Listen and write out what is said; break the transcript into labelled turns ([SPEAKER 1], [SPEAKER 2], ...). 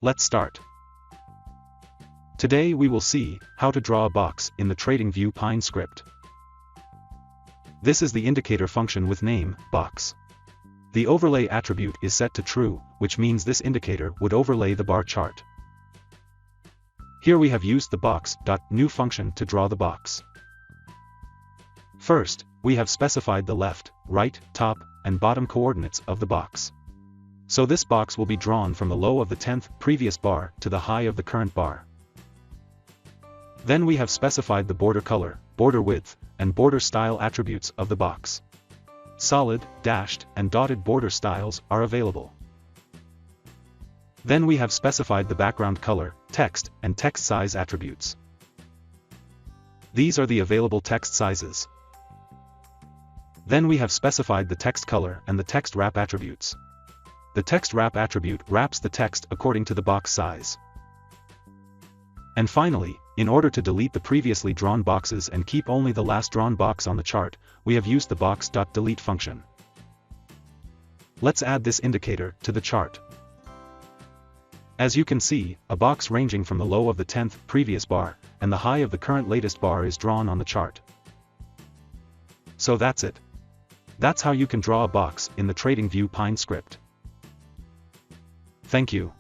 [SPEAKER 1] Let's start. Today we will see how to draw a box in the Tradingview Pine script. This is the indicator function with name, box. The overlay attribute is set to true, which means this indicator would overlay the bar chart. Here we have used the box.new function to draw the box. First, we have specified the left, right, top, and bottom coordinates of the box. So this box will be drawn from the low of the 10th previous bar to the high of the current bar. Then we have specified the border color, border width, and border style attributes of the box. Solid, dashed, and dotted border styles are available. Then we have specified the background color, text, and text size attributes. These are the available text sizes. Then we have specified the text color and the text wrap attributes. The text wrap attribute wraps the text according to the box size. And finally, in order to delete the previously drawn boxes and keep only the last drawn box on the chart, we have used the box.delete function. Let's add this indicator to the chart. As you can see, a box ranging from the low of the 10th previous bar and the high of the current latest bar is drawn on the chart. So that's it. That's how you can draw a box in the Tradingview Pine script. Thank you.